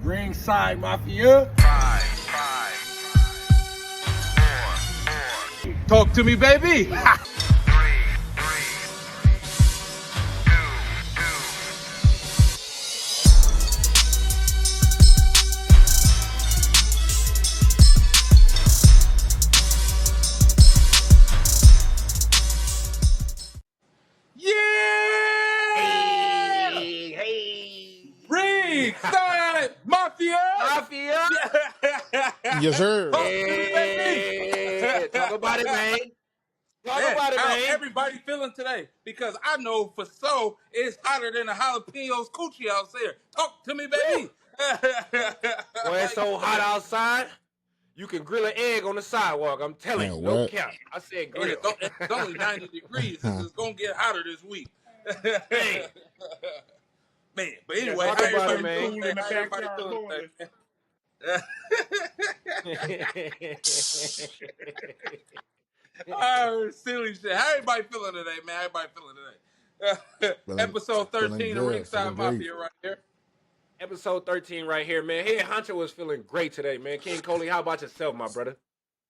Ringside Mafia. Talk to me, baby. Ringside Mafia. Yes, sir. Talk to me, baby. Talk about it, man. Talk Man, about it, how man. everybody feeling today? Because I know for so it's hotter than a jalapenos coochie out there. Talk to me, baby. Boy, it's so hot outside. You can grill an egg on the sidewalk. I'm telling you, no cap. I said grill. It's only 90 degrees. It's going to get hotter this week. Man, but anyway, Talk how about everybody it, feeling man. today? How everybody feeling today? Oh, silly shit. How everybody feeling today, man? How everybody feeling today? Episode 13 of Ringside Mafia right here. Episode 13 right here, man. Hey, Hunter was feeling great today, man. King Cody, how about yourself, my brother?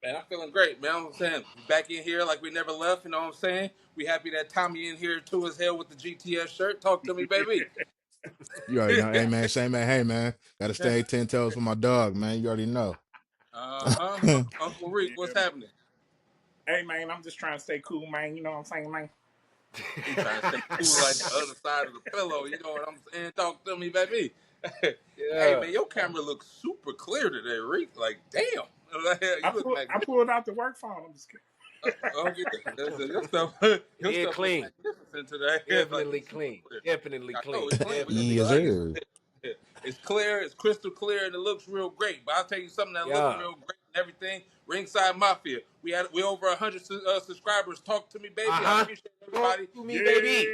Man, I'm feeling great, man. I'm saying back in here like we never left, you know what I'm saying? We happy that Tommy in here too as hell with the GTS shirt. Talk to me, baby. You already know. Hey, man. Say, man. Hey, man. Got to stay 10 toes for my dog, man. You already know. Uncle Reek, what's happening? Hey, man, I'm just trying to stay cool, man. You know what I'm saying, man? You trying to stay cool like the other side of the pillow. You know what I'm saying? Talk to me, baby. Hey, man, your camera looks super clear today, Reek. Like, damn. I pulled out the work phone. I'm just kidding. Your stuff clean. Today. Definitely clean. Definitely clean. Yes, sir. It's clear, it's crystal clear, and it looks real great. But I'll tell you something that looks real great and everything. Ringside Mafia. We over 100 subscribers. Talk to me, baby. I appreciate everybody. Talk to me, baby.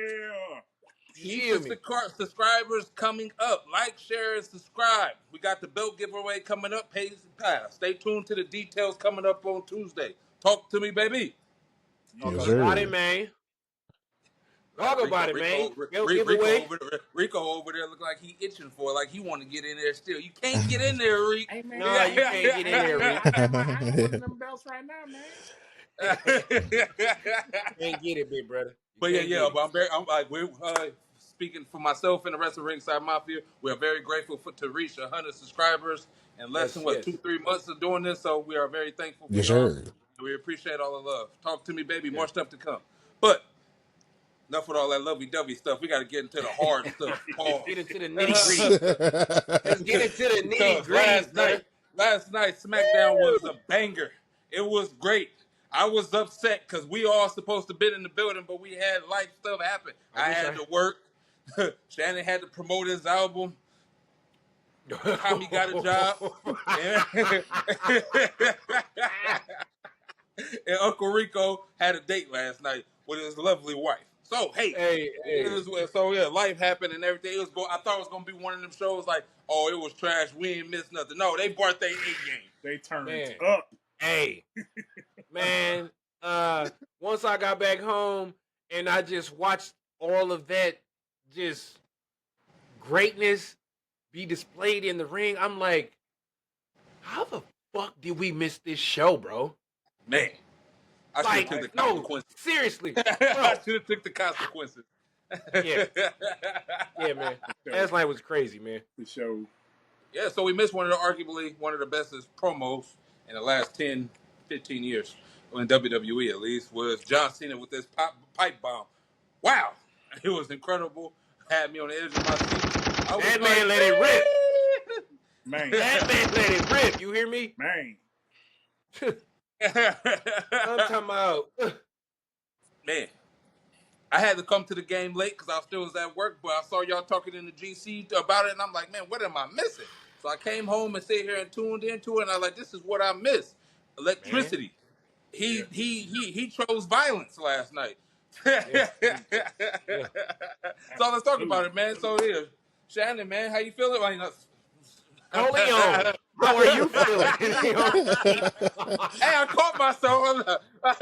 Keep the subscribers coming up. Like, share, and subscribe. We got the belt giveaway coming up. Pays and pass. Stay tuned to the details coming up on Tuesday. Talk to me, baby. Yes, Talk about it, man. Talk about it, man. Rico over there look like he itching for it, like he want to get in there still. You can't get in there, Rick. Hey, man. No, you can't get in there, Rick. I'm one of them belts right now, man. Can't get it, big brother. But but we're speaking for myself and the rest of Ringside Mafia. We're very grateful to reach 100 subscribers in less than 2-3 months of doing this. So we are very thankful for y'all. We appreciate all the love. Talk to me, baby. More stuff to come. But enough with all that lovey-dovey stuff. We got to get into the hard stuff. Let's get into the nitty-gritty. Let's get into the nitty-gritty. Last night, SmackDown was a banger. It was great. I was upset because we all supposed to be in the building, but we had life stuff happen. I had to work. Shannon had to promote his album. Tommy got a job. And Uncle Rico had a date last night with his lovely wife. So, life happened and everything. I thought it was going to be one of them shows like, oh, it was trash. We ain't missed nothing. No, they brought their A-game. They turned up. Hey, man, once I got back home and I just watched all of that just greatness be displayed in the ring, I'm like, how the fuck did we miss this show, bro? Man, I should have took the consequences. No, seriously. I should have took the consequences. Yeah, man. Last night was crazy, man. The show. Yeah, so we missed arguably one of the best promos in the last 10, 15 years, in WWE at least, was John Cena with this pipe bomb. Wow, it was incredible. Had me on the edge of my seat. That man let it rip. Man. That man let it rip. You hear me? Man. I'm talking about. Man, I had to come to the game late because I still was at work, but I saw y'all talking in the GC about it, and I'm like, man, what am I missing? So I came home and sat here and tuned into it, and I was like, this is what I missed. Electricity. Man. He chose violence last night. Yeah. So let's talk about it, man. So Shannon, man, how you feeling? Corleone, how are you feeling? Hey, I caught myself. I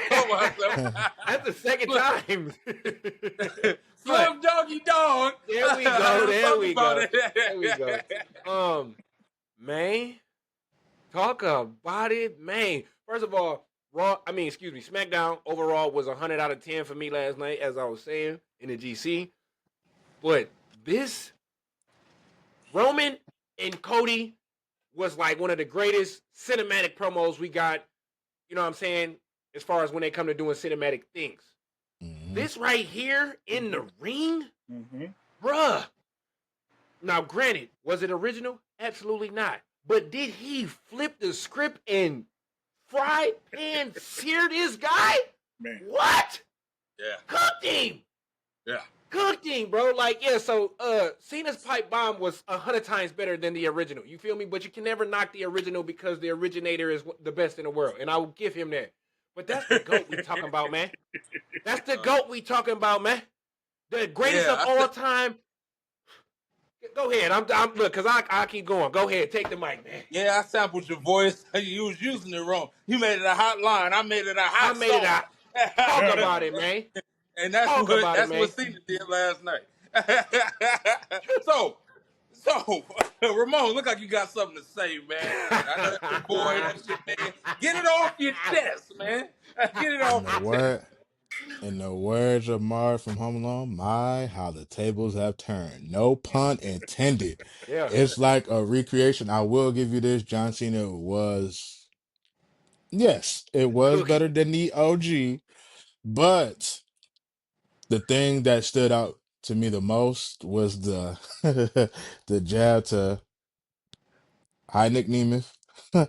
caught myself. That's the second time. Slim Doggy Dog. There we go. There we go. There we go. go. Man, talk about it, man. First of all, SmackDown overall was 100 out of 10 for me last night, as I was saying in the GC. But this Roman and Cody was like one of the greatest cinematic promos we got. You know what I'm saying? As far as when they come to doing cinematic things. Mm-hmm. This right here in the ring, bruh. Now, granted, was it original? Absolutely not. But did he flip the script and fry pan sear this guy? Man. What? Yeah. Cooked him. Yeah. Cooked him, bro. Like, yeah, so Cena's pipe bomb was 100 times better than the original. You feel me? But you can never knock the original because the originator is the best in the world. And I will give him that. But that's the GOAT we talking about, man. That's the GOAT we talking about, man. The greatest of all time. Go ahead. I'm look, because I keep going. Go ahead. Take the mic, man. Yeah, I sampled your voice. You was using it wrong. You made it a hot line. I made it a hot song. Talk about it, man. And that's what Cena did last night. So, Ramon, look like you got something to say, man. I know that's your boy, that shit, man. Get it off your chest, man. Get it off your chest. In the words of Marv from Home Alone, my, how the tables have turned. No pun intended. Yeah. It's like a recreation. I will give you this. John Cena was, yes, it was better than the OG, but the thing that stood out to me the most was the the jab to hi Nick Nemeth. Hi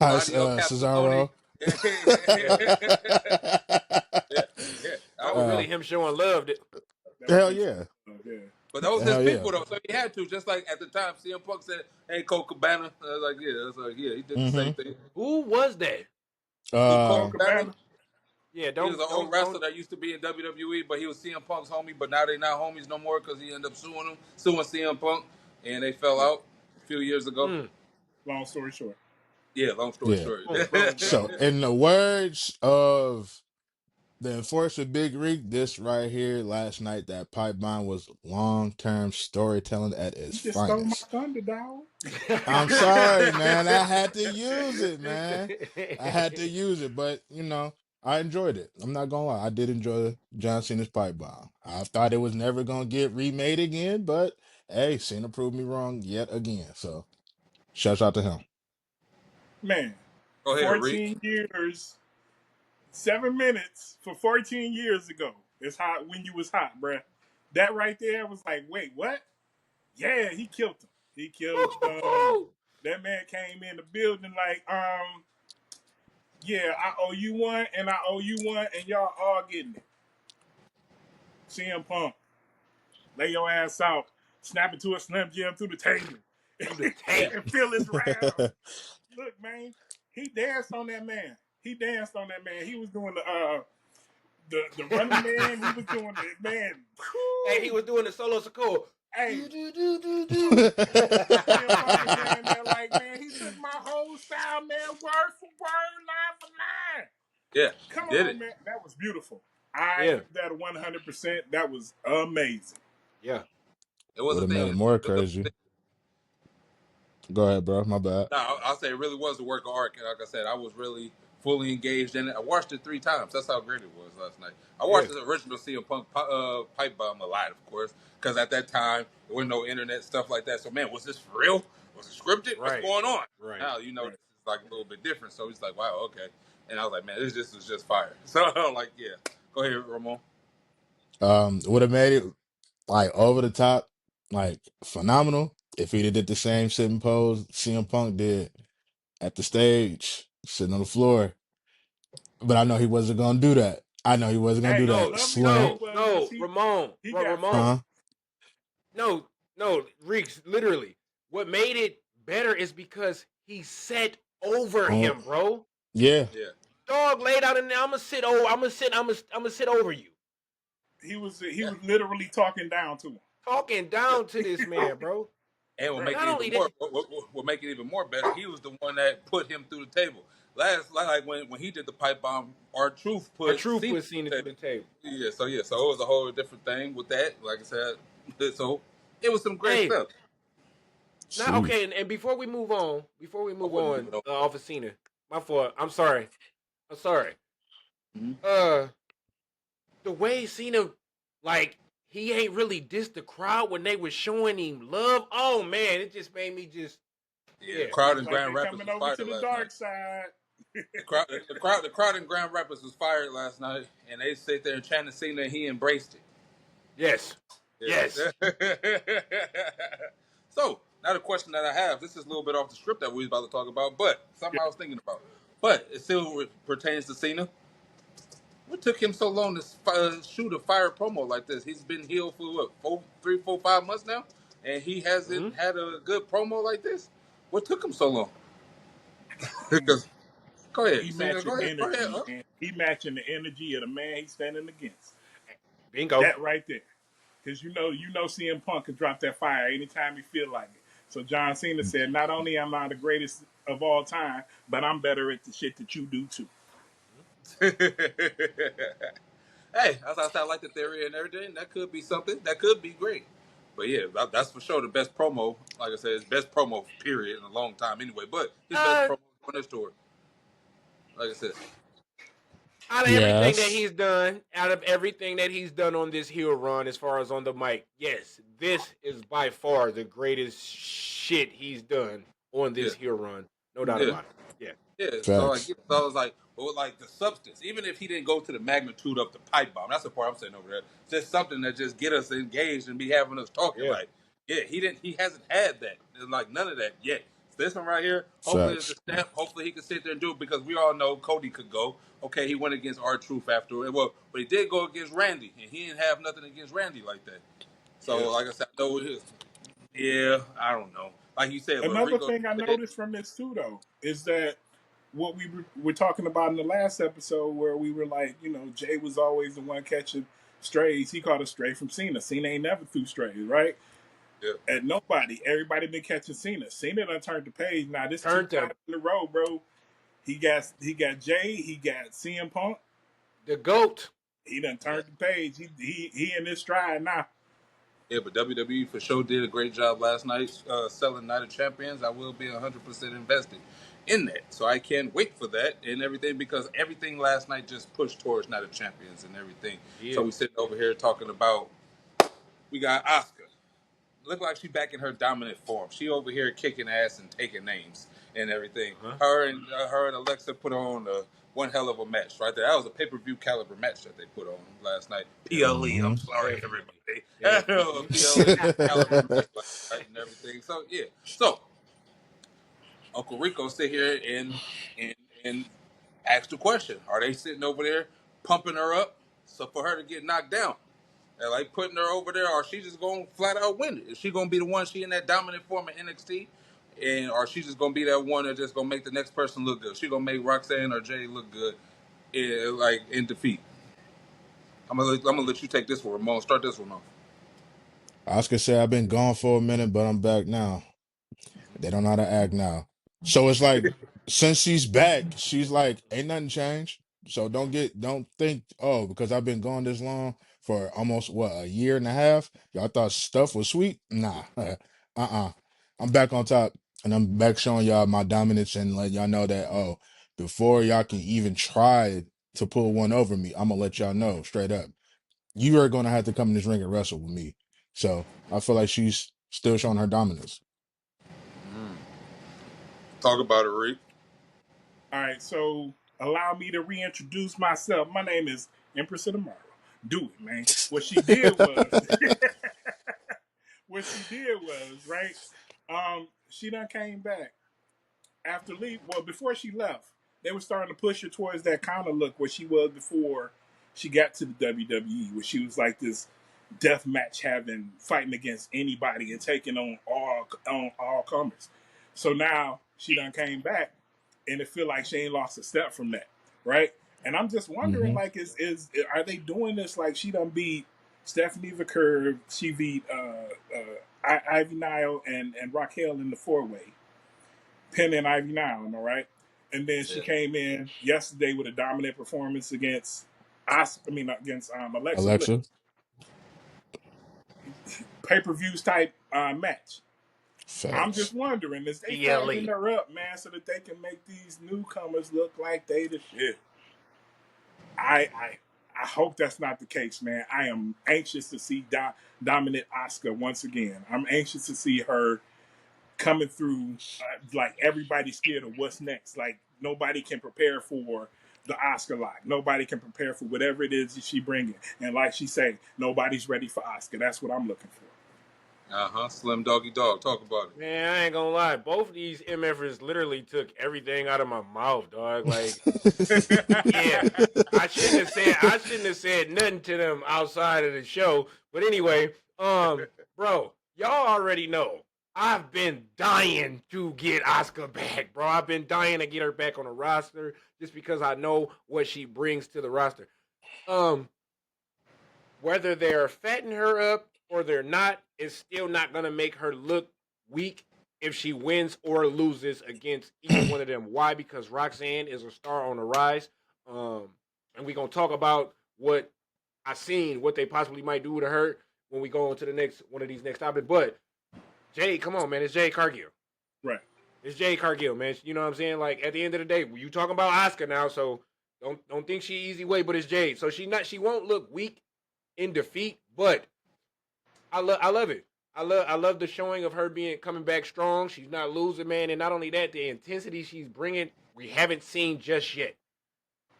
Cesaro. That was really him showing love. Hell yeah. But those his people though, so he had to. Just like at the time, CM Punk said, "Hey, Colt Cabana." I was like, yeah, he did the same thing. Who was that? Colt Cabana. Yeah, he was an old wrestler that used to be in WWE, but he was CM Punk's homie. But now they not homies no more because he ended up suing CM Punk, and they fell out a few years ago. Long story short. Yeah, long story short. So, in the words of the enforcer Big Reek, this right here last night, that pipe bomb was long-term storytelling at its you just finest. Stole my thunder, dog. I'm sorry, man. I had to use it, man. I had to use it, but you know, I enjoyed it. I'm not gonna lie. I did enjoy John Cena's pipe bomb. I thought it was never gonna get remade again, but hey, Cena proved me wrong yet again. So, shout out to him. Man, go ahead, 14 years, 7 minutes for 14 years ago. It's hot when you was hot, bruh. That right there was like, wait, what? Yeah, he killed him. He killed that man came in the building like, yeah, I owe you one, and I owe you one, and y'all all getting it. CM Punk, lay your ass out, snap it to a Slim Jim through the table, and feel his wrath. Look, man, he danced on that man. He was doing the running man. He was doing the man. Hey, he was doing the solo Sakura. Hey, like, man, he took my whole style, man, word for word, line for line. Yeah, come on, man, that was beautiful. I give that 100%. That was amazing. Yeah, it was made it more crazy. Go ahead, bro. My bad. No, I'll say it really was a work of art. Like I said, I was really fully engaged in it. I watched it 3 times. That's how great it was last night. I watched the original CM Punk pipe bomb a lot, of course, because at that time there was no internet stuff like that. So, man, was this for real? Was it scripted? What's going on? Right. Now this is like a little bit different. So he's like, wow, okay. And I was like, man, this is just fire. So I'm like, yeah, go ahead, Ramon. Would have made it like over the top, like phenomenal if he did the same sitting pose CM Punk did at the stage, sitting on the floor. But I know he wasn't gonna do that. No, Ramon. No, Reeks, literally. What made it better is because he sat over him, bro. Yeah. Dog laid out in there. I'm gonna sit over you. He was literally talking down to him. talking down to this man, bro. And will make Not it only even that, more. Will make it even more better. He was the one that put him through the table. Like when he did the pipe bomb, our truth our put truth Cena was seen through through the table. So it was a whole different thing with that. Like I said, so it was some great Hey, stuff. now Sheesh. okay, and before we move on, I wouldn't give it up. off of Cena, my fault. I'm sorry. I'm sorry. Mm-hmm. The way Cena, like, he ain't really dissed the crowd when they were showing him love. Oh man, it just made me just Yeah, yeah. the crowd in It's like Grand they Rapids coming was over fired to the last night. dark side. The crowd in Grand Rapids was fired last night, and they sit there and chanted Cena, and he embraced it. Yes. Yes. Yeah. So now the question that I have, this is a little bit off the script that we was about to talk about, but something I was thinking about. But it still pertains to Cena. What took him so long to shoot a fire promo like this? He's been healed for what, 3, 4, 5 months now, and he hasn't had a good promo like this. What took him so long? Because go ahead, He Cena, matching go ahead, go ahead. energy, man. He matching the energy of the man he's standing against. Bingo. That right there. Because you know CM Punk can drop that fire anytime he feel like it. So John Cena said, not only am I the greatest of all time, but I'm better at the shit that you do too. Hey, I like the theory and everything. That could be something. That could be great. But yeah, that's for sure the best promo. Like I said, his best promo period in a long time. Anyway, but his best Uh, promo on this tour. Like I said, out of Yes. everything that he's done on this heel run, as far as on the mic, yes, this is by far the greatest shit he's done on yeah, this heel run. No doubt yeah. about it. Yeah. Yeah, Facts. so I was like, well, like the substance. Even if he didn't go to the magnitude of the pipe bomb, that's the part I'm saying over there. Just something that just get us engaged and be having us talking. Yeah. Like, yeah, he hasn't had that. There's like none of that yet. This one right here, hopefully it's a Facts. step. Hopefully he can sit there and do it because we all know Cody could go. Okay, he went against R-Truth after. Well, but he did go against Randy, and he didn't have nothing against Randy like that. Yeah. So, like I said, I know it is. Yeah, I don't know. Like you said, but Another Rico thing I said, noticed from this too, though, is that what we were talking about in the last episode, where we were like, Jay was always the one catching strays. He caught a stray from Cena. Cena ain't never threw strays, right? yeah. And everybody been catching Cena. Cena done turned the page. Now this two Turned to times in a row, bro. He got Jay. He got CM Punk. the GOAT. He done turned the page. He in his stride now. Yeah, but WWE for sure did a great job last night selling Night of Champions. I will be 100% invested in that. So I can't wait for that and everything because everything last night just pushed towards Night of Champions and everything. Yeah. So we sitting over here talking about, we got Asuka. Look like she back in her dominant form. She over here kicking ass and taking names and everything. Uh-huh. Her and Alexa put on one hell of a match right there. That was a pay-per-view caliber match that they put on last night. PLE, I'm sorry, Definitely. everybody. PLE caliber match last night and everything. So yeah. So Uncle Rico sit here and ask the question: are they sitting over there pumping her up so for her to get knocked down? They're like putting her over there, or she just gonna flat out win it? Is she gonna be the one? She in that dominant form of NXT, and or she just gonna be that one that just gonna make the next person look good? She gonna make Roxanne or Jay look good, in defeat. I'm gonna let you take this one, Ramon. Start this one off. Oscar said, I've been gone for a minute, but I'm back now. They don't know how to act now. So it's like, since she's back, she's like, ain't nothing changed. So don't think, oh, because I've been gone this long for almost a year and a half. Y'all thought stuff was sweet? Nah. I'm back on top and I'm back showing y'all my dominance and let y'all know that, oh, before y'all can even try to pull one over me, I'm gonna let y'all know straight up. You are gonna have to come in this ring and wrestle with me. So I feel like she's still showing her dominance. Talk about it, Reek. All right, so allow me to reintroduce myself. My name is Empress of Tomorrow. Do it, man. What she did was, right. She done came back after leave. Well, before she left, they were starting to push her towards that kind of look where she was before she got to the WWE, where she was like this death match having fighting against anybody and taking on all comers. So now she done came back, and it feel like she ain't lost a step from that, right? And I'm just wondering, Hmm. like, is are they doing this like she done beat Stephanie Vaquer, she beat Ivy Nile and Raquel in the 4-way. Penn and Ivy Nile, am I right? And then she came in yesterday with a dominant performance against Alexa Bliss. Pay-per-views type match. Facts. I'm just wondering, is they fagging her up, man, so that they can make these newcomers look like they the shit? I hope that's not the case, man. I am anxious to see dominant Asuka once again. I'm anxious to see her coming through like everybody's scared of what's next. Like nobody can prepare for the Asuka lock. Nobody can prepare for whatever it is that she bringing. And like she say, nobody's ready for Asuka. That's what I'm looking for. Slim Doggy Dog. Talk about it. Man, I ain't gonna lie. Both of these MFers literally took everything out of my mouth, dog. Like, yeah, I shouldn't have said nothing to them outside of the show. But anyway, bro, y'all already know I've been dying to get Asuka back, bro. I've been dying to get her back on the roster just because I know what she brings to the roster. Whether they're fattening her up or they're not, is still not going to make her look weak if she wins or loses against either one of them. Why? Because Roxanne is a star on the rise. And we're going to talk about what I seen, what they possibly might do to her when we go into the next one of these next topics. But Jay, come on, man. It's Jade Cargill. Right. It's Jade Cargill, man. You know what I'm saying? Like, at the end of the day, you talking about Asuka now, so don't think she easy way, but it's Jade. So she won't look weak in defeat, but I love it. I love the showing of her coming back strong. She's not losing, man, and not only that, the intensity she's bringing, we haven't seen just yet.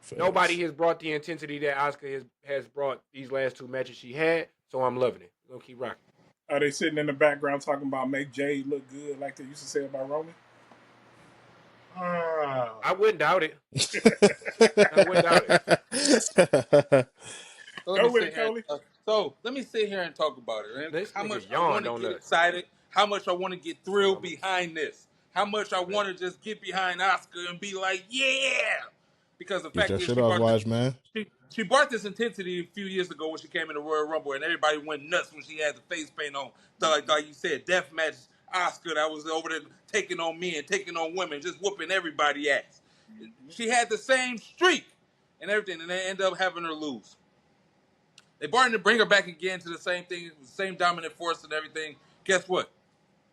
Facts. Nobody has brought the intensity that Asuka has brought these last two matches she had, so I'm loving it. We're gonna keep rocking. Are they sitting in the background talking about make Jay look good like they used to say about Roman? I wouldn't doubt it. I wouldn't doubt it. So let me sit here and talk about it. And how much I want to get excited, how much I want to get thrilled behind this, how much I want to just get behind Asuka and be like, yeah! Because the fact is, she brought this intensity a few years ago when she came in the Royal Rumble, and everybody went nuts when she had the face paint on. Like you said, deathmatch Asuka that was over there taking on men, taking on women, just whooping everybody ass. She had the same streak and everything, and they ended up having her lose. They brought to bring her back again to the same thing, the same dominant force and everything. Guess what?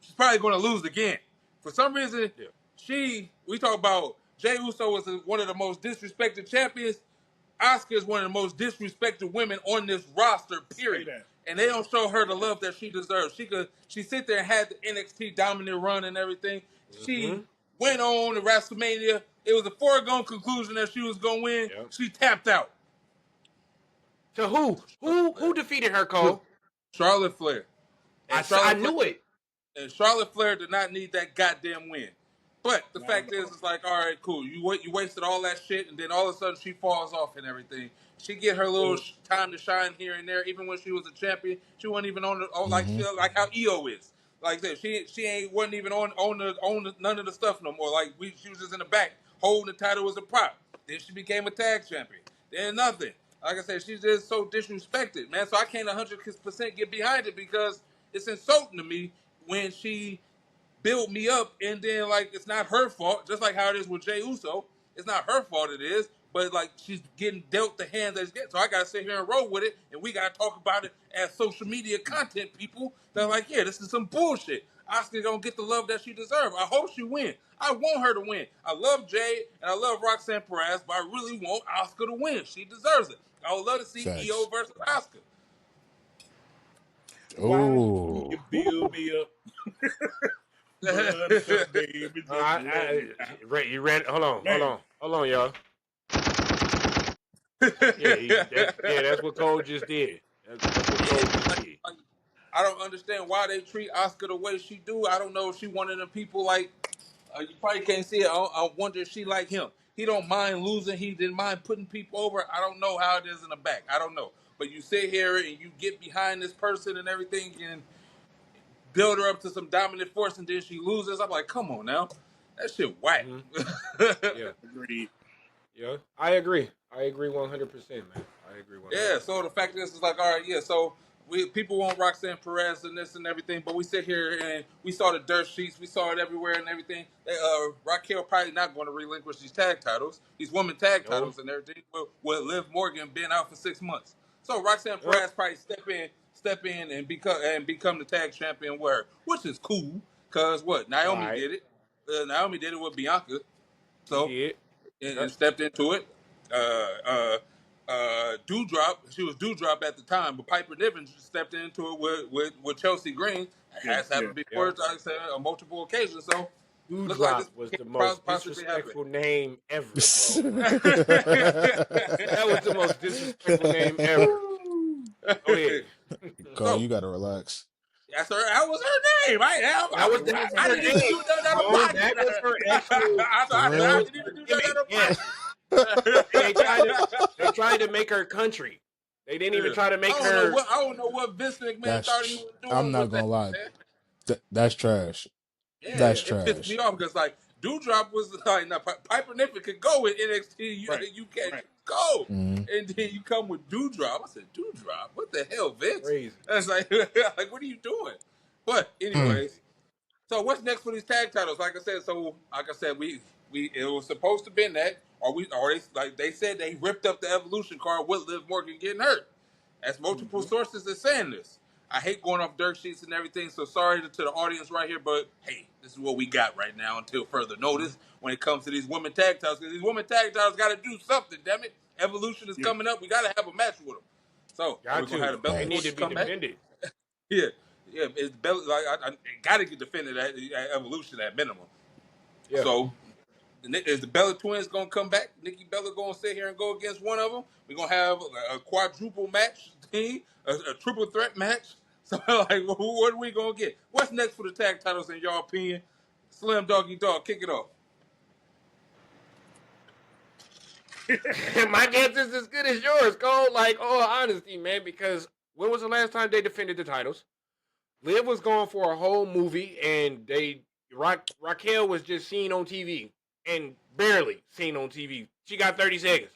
She's probably going to lose again. For some reason, we talk about Jey Uso is one of the most disrespected champions. Asuka is one of the most disrespected women on this roster, period. And they don't show her the love that she deserves. She sit there and had the NXT dominant run and everything. She went on to WrestleMania. It was a foregone conclusion that she was going to win. Yep. She tapped out. To who? Who defeated her, Cole? Charlotte Flair. I knew it. And Charlotte Flair did not need that goddamn win. But the fact is, it's like, all right, cool. You wasted all that shit, and then all of a sudden she falls off and everything. She get her little time to shine here and there. Even when she was a champion, she wasn't even on like how EO is. Like that, wasn't even on none of the stuff no more. Like she was just in the back holding the title as a prop. Then she became a tag champion. Then nothing. Like I said, she's just so disrespected, man. So I can't 100% get behind it because it's insulting to me when she built me up and then like it's not her fault. Just like how it is with Jey Uso, it's not her fault. It is, but like she's getting dealt the hand that it's getting. So I gotta sit here and roll with it, and we gotta talk about it as social media content people. They're like, yeah, this is some bullshit. Asuka don't get the love that she deserves. I hope she win. I want her to win. I love Jay and I love Roxanne Perez, but I really want Asuka to win. She deserves it. I would love to see EO versus Asuka. Oh, you build me up. You ran. Hold on, y'all. That's what Cole just did. That's what Cole just did. I don't understand why they treat Asuka the way she do. I don't know if she one of them people like you probably can't see it. I wonder if she like him. He don't mind losing. He didn't mind putting people over. I don't know how it is in the back. I don't know. But you sit here and you get behind this person and everything and build her up to some dominant force and then she loses. I'm like, come on now. That shit whack. Yeah. Agreed. I agree 100%, man. I agree 100%. Yeah, so the fact is, it's like, all right, yeah, so people want Roxanne Perez and this and everything, but we sit here and we saw the dirt sheets, we saw it everywhere and everything. Raquel probably not going to relinquish these tag titles, these women tag titles and everything, with Liv Morgan being out for 6 months. So Roxanne Perez probably step in and become the tag champion with her, which is cool. Cause what Naomi did it. Naomi did it with Bianca, so and stepped into it. Dewdrop, she was Dewdrop at the time, but Piper Niven stepped into it with Chelsea Green. Has happened before, like I said, on multiple occasions. So Dewdrop like was the most disrespectful name ever, bro. That was the most disrespectful name ever. Go ahead. Cole, you gotta relax. That's her. That was her name. I didn't even do that on the That was her actual. I didn't even do that on the podcast. They tried to make her country. They didn't even try to make her. I don't know what Vince McMahon thought he was doing. I'm not gonna lie. That's trash. Yeah, that's it trash. pissed me off because like Dewdrop was like, now, Piper Niven could go with NXT. You can't go, and then you come with Dewdrop. I said, Dewdrop, what the hell, Vince? Crazy. I was like, what are you doing? But anyways, so what's next for these tag titles? Like I said, we it was supposed to be that, they said they ripped up the Evolution card with Liv Morgan getting hurt. That's multiple sources that saying this. I hate going off dirt sheets and everything, so sorry to the audience right here, but hey, this is what we got right now until further notice when it comes to these women tag titles, because these women tag titles got to do something, damn it. Evolution is coming up. We got to have a match with them. So, we're going to have the belt. They need to be defended. Yeah, it's belt, like, I got to get defended at Evolution at minimum. Yeah. So, is the Bella twins going to come back? Nikki Bella going to sit here and go against one of them? We're going to have a quadruple match team, a triple threat match. So, like, what are we going to get? What's next for the tag titles in your opinion? Slim Doggy Dog, kick it off. My guess is as good as yours, Cole. Like, all honesty, man, because when was the last time they defended the titles? Liv was going for a whole movie, and Raquel was just seen on TV, and barely seen on TV. She got 30 seconds.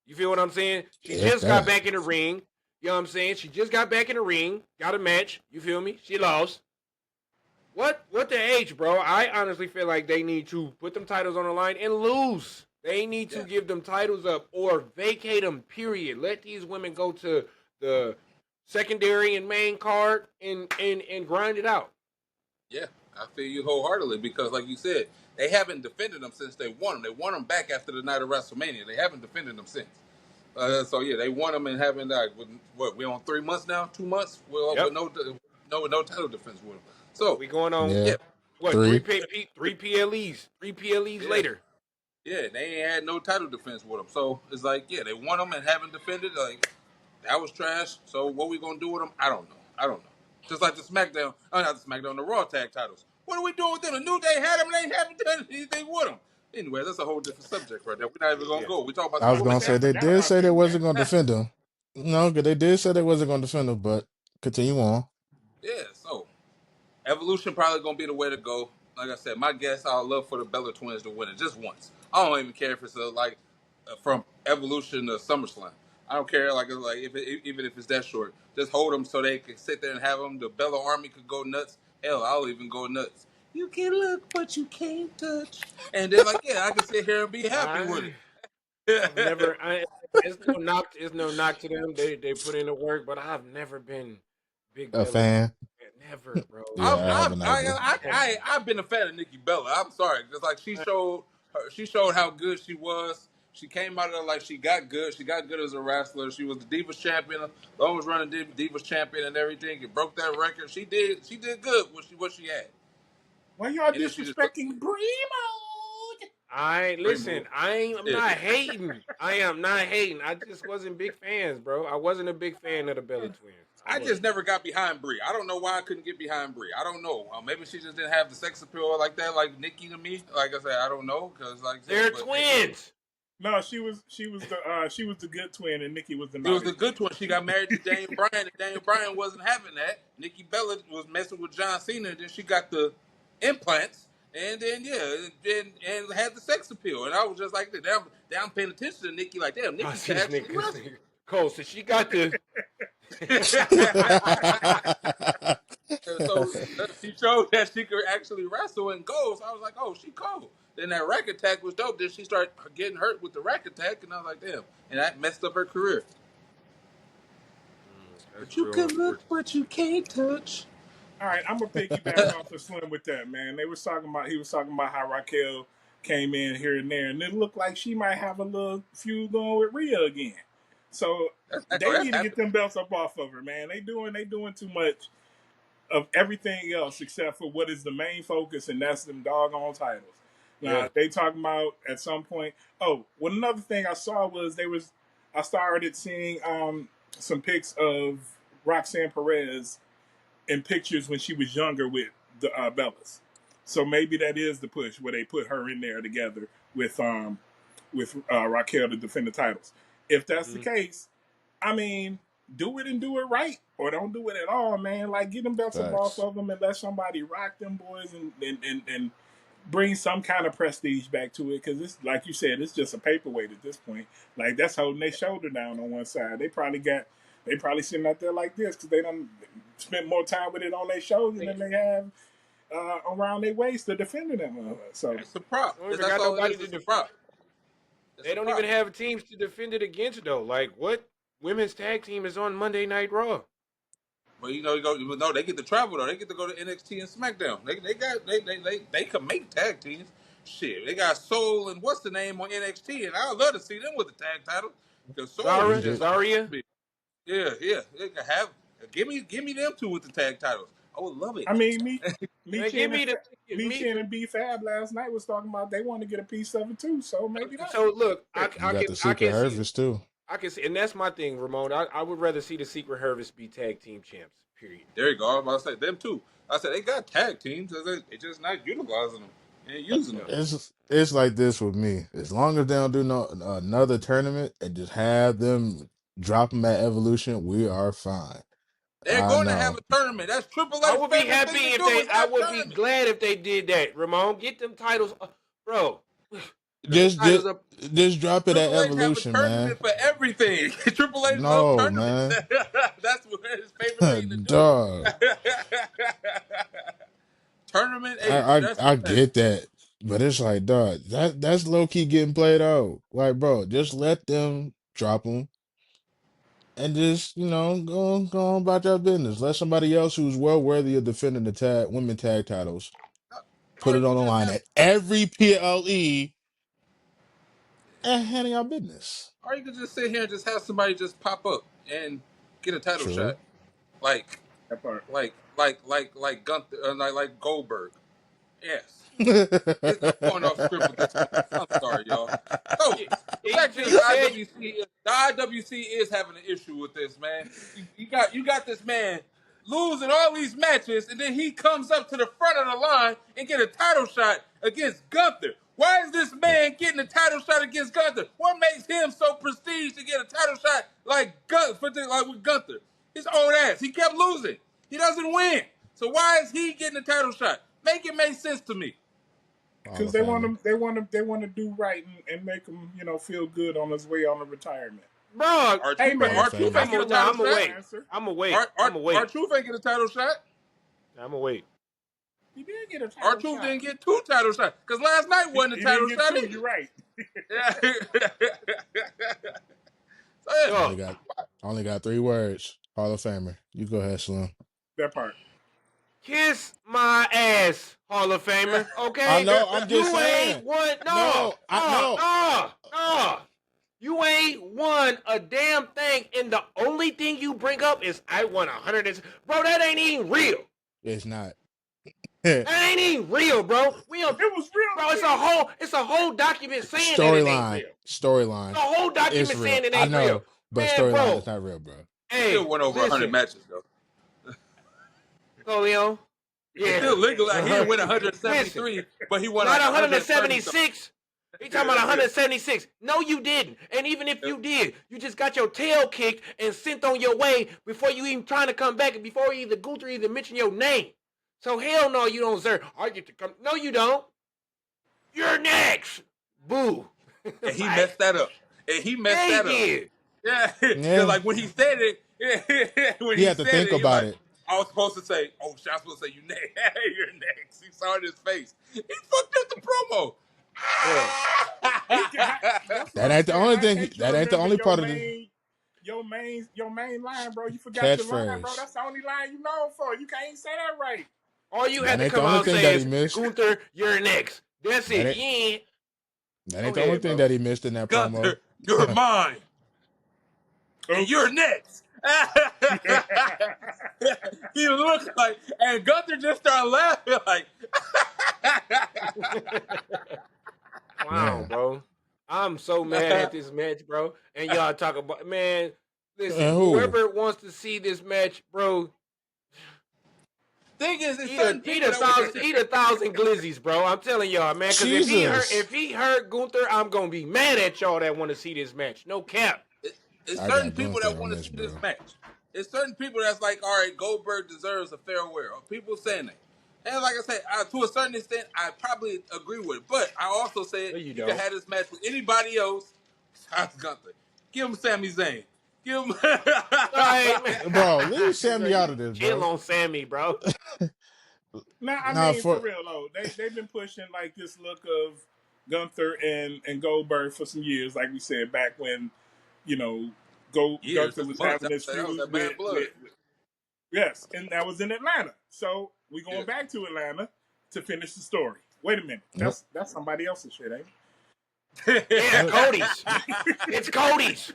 You feel what I'm saying? She just got back in the ring. You know what I'm saying? She just got back in the ring, got a match. You feel me? She lost. What the H, bro? I honestly feel like they need to put them titles on the line and lose. They need to give them titles up or vacate them, period. Let these women go to the secondary and main card and grind it out. Yeah, I feel you wholeheartedly because, like you said, they haven't defended them since they won them. They won them back after the night of WrestleMania. They haven't defended them since. So yeah, they won them and haven't. What we on 3 months now? 2 months? Well, with no title defense with them. So we going on. What three PLEs? 3 PLEs later. Yeah, they ain't had no title defense with them. So it's like, they won them and haven't defended. Like that was trash. So what we gonna do with them? I don't know. Just like the SmackDown, the Raw tag titles. What are we doing with them? The New Day had them and they haven't done anything with them. Anyway, that's a whole different subject right there. We're not even gonna go. We talk about. I was gonna say they did say they wasn't gonna defend them. No, they did say they wasn't gonna defend them, but continue on. Yeah, so Evolution probably gonna be the way to go. Like I said, my guess, I'd love for the Bella twins to win it just once. I don't even care if it's from Evolution to SummerSlam. I don't care even if it's that short. Just hold them so they can sit there and have them. The Bella Army could go nuts. Hell, I'll even go nuts. You can look, but you can't touch. And they're like, I can sit here and be happy with it. It's no knock to them. They put in the work, but I've never been big a fan. Never, bro. I've been a fan of Nikki Bella. I'm sorry, because like she showed how good she was. She came out of there like she got good. She got good as a wrestler. She was the Divas champion, longest running Divas champion and everything. It broke that record. She did good with what she had. Why y'all disrespecting Bremo? I'm not hating. I am not hating. I just wasn't big fans, bro. I wasn't a big fan of the Bella twins. I just never got behind Brie. I don't know why I couldn't get behind Brie. I don't know. Maybe she just didn't have the sex appeal like that, like Nikki to me. Like I said, I don't know because they're twins. No, she was the good twin, and Nikki was the. She was the good twin. She got married to Daniel Bryan, and Daniel Bryan wasn't having that. Nikki Bella was messing with John Cena, and then she got the implants, and then and had the sex appeal, and I was just like, damn, paying attention to Nikki, like damn, Nikki. Cole, so she got the. So she showed that she could actually wrestle and go. So I was like, oh, she cold. Then that rack attack was dope. Then she started getting hurt with the rack attack, and I was like, damn. And that messed up her career. But you can look, but you can't touch. All right, I'm gonna piggyback off of Slim with that, man. He was talking about how Raquel came in here and there, and it looked like she might have a little feud going with Rhea again. So they need to get them belts up off of her, man. They doing too much of everything else except for what is the main focus, and that's them doggone titles. Now they talking about at some point. Oh, well, another thing I saw was I started seeing some pics of Roxanne Perez in pictures when she was younger with the Bellas. So maybe that is the push where they put her in there together with Raquel to defend the titles. If that's the case, I mean, do it and do it right, or don't do it at all, man. Like, get them belts up off of them and let somebody rock them boys and bring some kind of prestige back to it. Because it's like you said, it's just a paperweight at this point. Like, that's holding their shoulder down on one side. They probably sitting out there like this because they done spent more time with it on their shoulders than they have around their waist to defend them. So it's a prop. They don't even got nobody to defend. They don't even have teams to defend it against, though. Like, what women's tag team is on Monday Night Raw? Well, they get to travel though. They get to go to NXT and SmackDown. They can make tag teams. Shit, they got Soul and what's the name on NXT, and I'd love to see them with the tag title. Because Zarya. Yeah, they can have. Give me them two with the tag titles. I would love it. I mean, me and B Fab last night was talking about they want to get a piece of it too. So maybe not. So look, I got the Secret Harvest too. I can see, and that's my thing, Ramon. I would rather see the Secret Harvest be tag team champs. Period. There you go. I was about to say them too. I said they got tag teams. They just not utilizing them and using them. It's like this with me. As long as they don't do another tournament and just have them drop them at Evolution, we are fine. They're going to have a tournament. That's Triple H. I would be happy if they. I would be glad if they did that, Ramon. Get them titles, bro. Just drop it at Evolution, man. For everything, Triple H no, loves man. That's what his favorite thing to do. Dog. Tournament. I get that, but it's like, dog, that's low key getting played out. Like, bro, just let them drop them. And just, go on about your business. Let somebody else who's well worthy of defending the women tag titles put it on the line at every PLE and handle your business. Or you could just sit here and just have somebody just pop up and get a title shot, like Gunther, like Goldberg. Yes. It's going off script with this one. I'm sorry, y'all. So, the IWC is having an issue with this, man. You got this man losing all these matches, and then he comes up to the front of the line and get a title shot against Gunther. Why is this man getting a title shot against Gunther? What makes him so prestige to get a title shot like with Gunther? His old ass. He kept losing. He doesn't win. So why is he getting a title shot? Make it make sense to me. Because they want to do right and make him, feel good on his way on the retirement. Bro, hey man, R-Truth ain't get a title shot. I'm gonna wait. R-Truth ain't get a title shot. I'm gonna wait. He did get a title shot. R-Truth didn't get 2 title shots because last night wasn't a title shot. Two, you're right. Only got 3 words. Hall of Famer. You go ahead, Slim. That part. Kiss my ass, Hall of Famer. Okay, I know. I'm just saying. You ain't won. No. You ain't won a damn thing, and the only thing you bring up is I won 100. Bro, that ain't even real. It's not. That ain't even real, bro. It was real, bro. It's a whole document saying that it ain't real. Storyline. The whole document saying it ain't real. But storyline is not real, bro. Hey, still went over 100 matches though. Leon. Yeah. Still legal. He didn't win 173, but he won not 176. He talking about 176. No, you didn't. And even if you did, you just got your tail kicked and sent on your way before you even trying to come back and before either Gunther even mention your name. So hell no, you don't deserve. I get to come. No, you don't. You're next. Boo. And he messed that up. Yeah. Like when he said it, When He had to think about it. I was supposed to say, "Oh, shit, I was supposed to say you next. You're next." He saw it in his face. He fucked up the promo. Bro. That's what That I'm ain't the saying. only I thing. hate you That ain't the remember only part of the your main line, bro. You forgot your line, bro. catchphrase. That's the only line you know for. You can't say that right. All you That had to ain't the come only out and thing say that he is, missed. Gunther, you're next. That's That it. ain't, Yeah. that Go ain't the only ahead, thing bro. that he missed in that promo. Gunther, you're mine, and Oops. you're next. He looked like, and Gunther just started laughing like, Clown, Man. bro. I'm so mad at this match, bro. And y'all talk about, man, listen, And who? whoever wants to see this match, bro, thing is, there's eat certain people that want to see. a thousand glizzies, bro. I'm telling y'all, man. Because Jesus. if he hurt Gunther, I'm gonna be mad at y'all that want to see this match. No cap. It's I certain got people Gunther that on want to this, see this bro. match. It's certain people that's like, all right, Goldberg deserves a farewell. People saying that. And like I said, to a certain extent, I probably agree with it. But I also said No, you you can don't. have this match with anybody else besides Gunther. Give him Sami Zayn. Give him. All right, man. Bro, leave Sammy out of this, Chill bro. on Sammy, bro. Now, I Nah, mean, for for real though, they've been pushing like this look of Gunther and Goldberg for some years. Like we said back when, you know, Years, Gunther it's was months. having this That was feud that bad blood. with yes, and that was in Atlanta. So we Yeah. going back to Atlanta to finish the story. Wait a minute, Yep. that's somebody else's shit, ain't it? Yeah, Cody's. It's Cody's.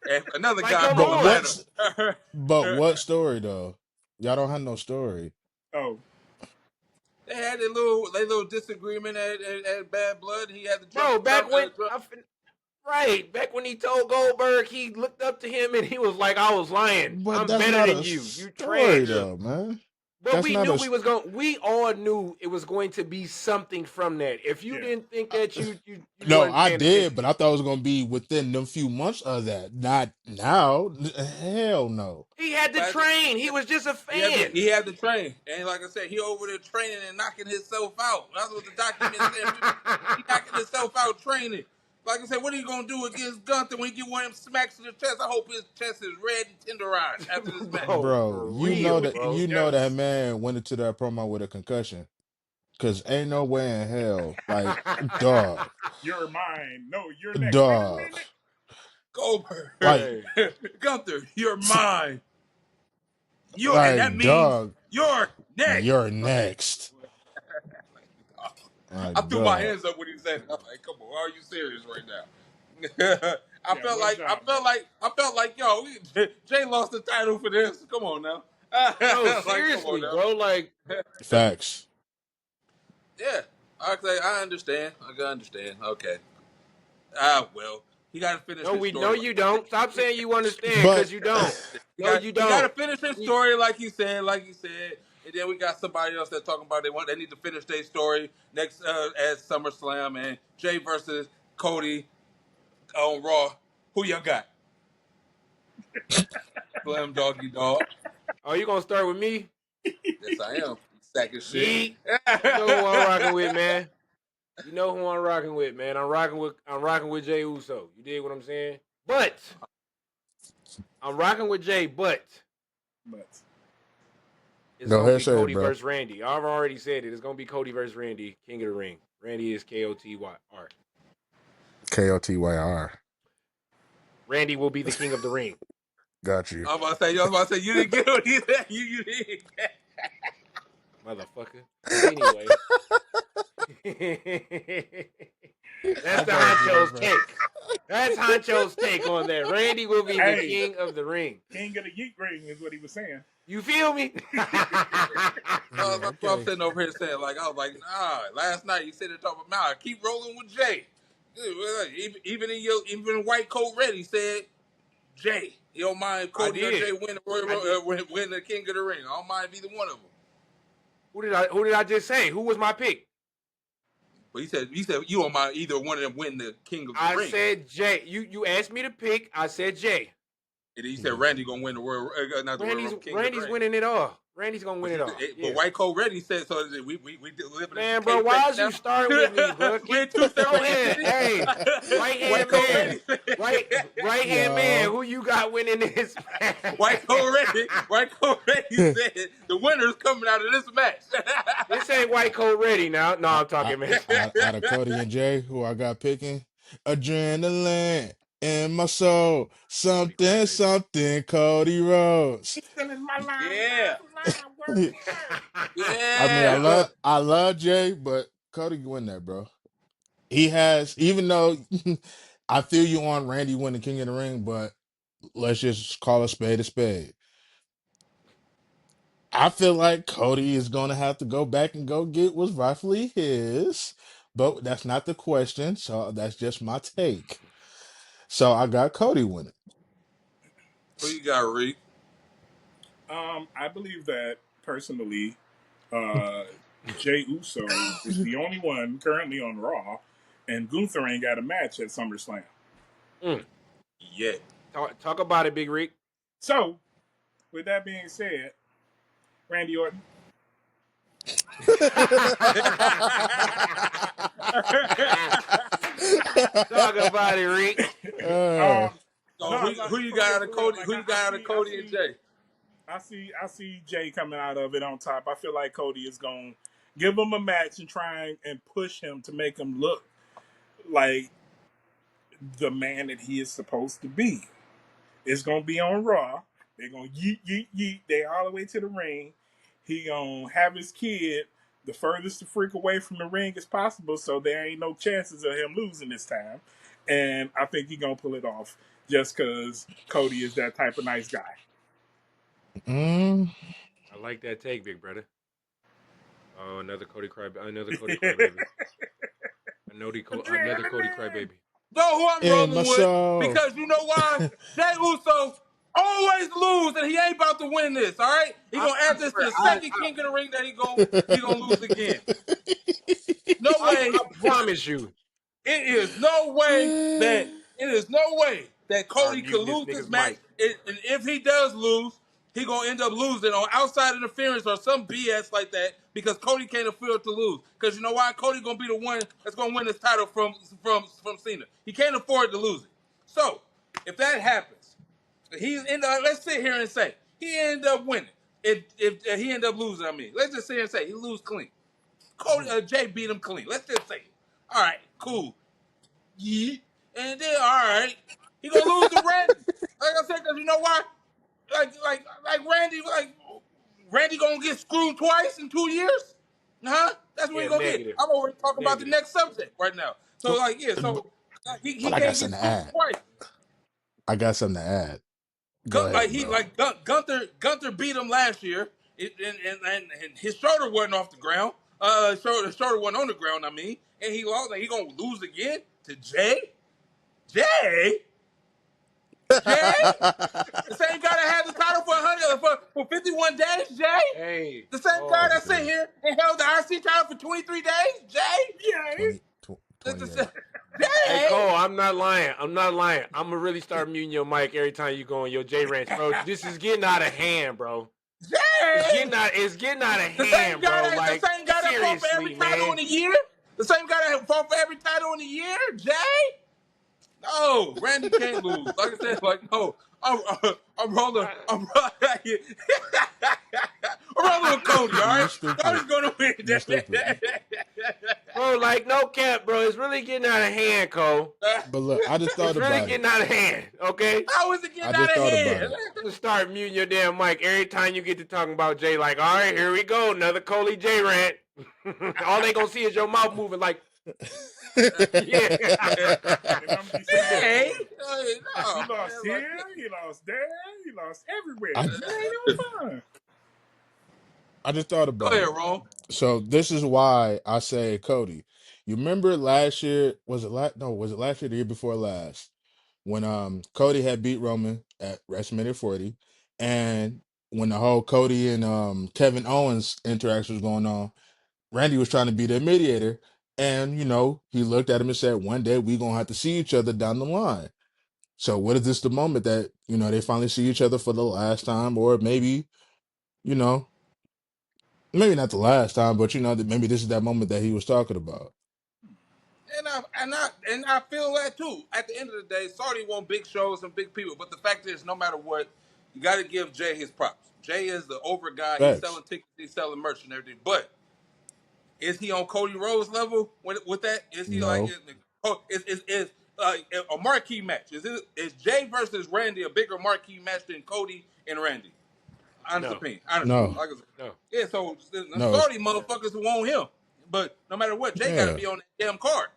And another Like, guy come from on. Atlanta. but what story though? Y'all don't have no story. Oh, They had a little disagreement at Bad Blood. He had the Bro, back when drum. back when he told Goldberg he looked up to him and he was like, I was lying. But I'm that's better not than a you. You story trash. though, man. But That's we not knew a we all knew it was going to be something from that. If you yeah. didn't think that you No, weren't I paying did, attention. but I thought it was gonna be within them few months of that. Not now. Hell no. He had to train. He was just a fan. He had to train, and like I said, he over there training and knocking himself out. That's what the document said. He knocking himself out training. Like I said, what are you gonna do against Gunther when he get one of them smacks to the chest? I hope his chest is red and tenderized after this match. Bro, Bro, for you know real, that bro. that Yes. man went into that promo with a concussion. Cause ain't no way in hell. Like, dog. You're mine. No, you're next. Wait a Dog. minute. Goldberg, Like Hey. Gunther, you're mine. And that means dog. you're next. You're next. I Like, threw my dog. hands up when he said it. I'm like, come on, are you serious right now? Yeah, one job, I felt like, yo, Jay lost the title for this. Come on now. No, Like, come on seriously, now. bro. Like, Facts. Yeah, I understand. I can understand. Okay. Well, he got to finish his no, story. you don't. Stop saying you understand, But because you don't. No, you He got to don't. finish his story, like he said. And then we got somebody else that's talking about they need to finish their story next at SummerSlam, and Jay versus Cody on Raw. Who you got? Slam doggy dog. Oh, you gonna start with me? Yes, I am. Sack of shit. Yeet. You know who I'm rocking with, man. You know who I'm rocking with, man. I'm rocking with Jey Uso. You dig what I'm saying? But I'm rocking with Jey, but but it's go gonna ahead, be say it, Cody bro. versus Randy. I've already said it. It's gonna be Cody versus Randy, King of the Ring. Randy is KOTYR. KOTYR. Randy will be the King of the Ring. Got you. I was about to say, you didn't get what he said. You didn't. Motherfucker. But anyway. That's the Honcho's take. That's Honcho's take on that. Randy will be the King of the Ring. King of the Yeet Ring is what he was saying. You feel me? That's what I'm sitting over here saying. Like, I was like, nah. Last night you said it talking about, nah, keep rolling with Jay. Even in white coat red, he said Jay. You don't mind Cody or Jay win the King of the Ring. I don't mind either one of them. Who did I just say? Who was my pick? But he said you don't mind either one of them win the King of the Ring. I said Jay. You asked me to pick. I said Jay. And he said Randy gonna win the world. Not the Randy's world King of the Ring. winning it all. Randy's gonna win it all. But White Coat Ready said so. We live in Man, bro, why is you starting with me, bro? We in two separate entities. Hey, right hand man, right hand man. Who you got winning this match? White Coat Ready said the winner's coming out of this match. This ain't White Coat Ready now. No, I'm talking, man. Out of Cody and Jey, who I got picking, adrenaline in my soul, something Cody Rhodes. Still in my line. Yeah. I mean, I love Jey, but Cody can win that, bro. He has, even though I feel you on Randy winning King of the Ring, but let's just call a spade a spade. I feel like Cody is going to have to go back and go get what's rightfully his, but that's not the question. So that's just my take. So I got Cody winning. Who you got, Reek? I believe that personally, Jey Uso is the only one currently on Raw, and Gunther ain't got a match at SummerSlam. Yeah. Talk about it, Big Rick. So, with that being said, Randy Orton. Talk about it, Rick. Who you got out of Cody? Who you got out of Cody and Jey? I see Jey coming out of it on top. I feel like Cody is going to give him a match and try and push him to make him look like the man that he is supposed to be. It's going to be on Raw. They're going to yeet, yeet, yeet. They all the way to the ring. He going to have his kid the furthest to freak away from the ring as possible, so there ain't no chances of him losing this time. And I think he's going to pull it off just because Cody is that type of nice guy. I like that take, big brother. Oh, another Cody Crybaby. Another Cody Crybaby. Another Cody Crybaby. Know who I'm rolling with? Because you know why? Jey Uso always lose, and he ain't about to win this. All right, he gonna add this to the second King of the Ring that he gonna lose again. No way. I promise you, it is no way that Cody could lose this match. And if he does lose, he gonna end up losing on outside interference or some BS like that because Cody can't afford to lose. Because you know why? Cody gonna be the one that's gonna win this title from Cena. He can't afford to lose it. So if that happens, let's sit here and say he end up winning. If he end up losing, I mean, let's just sit here and say he lose clean. Jey beat him clean. Let's just say it. All right, cool. Yeah, and then all right, he gonna lose to Randy. Like I said, because you know why? Randy gonna get screwed twice in 2 years? Huh? That's what he gonna get. I'm already talking about the next subject right now. So he can't get screwed twice. I got something to add. Gunther beat him last year, and his shoulder wasn't off the ground. Shoulder wasn't on the ground. I mean, and he lost. And he gonna lose again to Jey. Jey. The same guy that had the title for 51 days, Jey. Hey, the same guy that sit here and held the IC title for 23 days, Jey. 20 Hey Cole, I'm not lying. I'm gonna really start muting your mic every time you go on your J Ranch, bro. This is getting out of hand, bro. Jey! It's getting out of hand, bro. The same guy that fought for every title in a year? The same guy that fought for every title in a year? Jey? No, Randy can't lose. Like I said, no. I'm rolling. I'm rolling with Cody, all right? Cody's gonna win. Bro, no cap, bro. It's really getting out of hand, Cole. But look, I just thought about it. It's really getting out of hand, okay? How is it getting out of hand? Just start muting your damn mic every time you get to talking about Jey. All right, here we go. Another Cody J rant. All they gonna see is your mouth moving yeah. Hey, he lost here, he lost there, he lost everywhere. I just thought about it. Go ahead, Ron. So this is why I say Cody. You remember last year? Was it last year? The year before last, when Cody had beat Roman at WrestleMania 40, and when the whole Cody and Kevin Owens interaction was going on, Randy was trying to be the mediator. And, he looked at him and said, one day we're going to have to see each other down the line. So what is this the moment that, they finally see each other for the last time? Or maybe, Maybe not the last time, but maybe this is that moment that he was talking about. And I feel that too. At the end of the day, Saudi won big shows and big people, but the fact is, no matter what, you got to give Jey his props. Jey is the over guy. He's Facts. selling tickets, he's selling merch and everything. But is he on Cody Rhodes level with that? Is he No. is a marquee match? Is Jey versus Randy a bigger marquee match than Cody and Randy? Honest opinion. No. Like I said. No. Yeah, so the No. Saudi motherfuckers want him. But no matter what, Jey got to be on that damn card.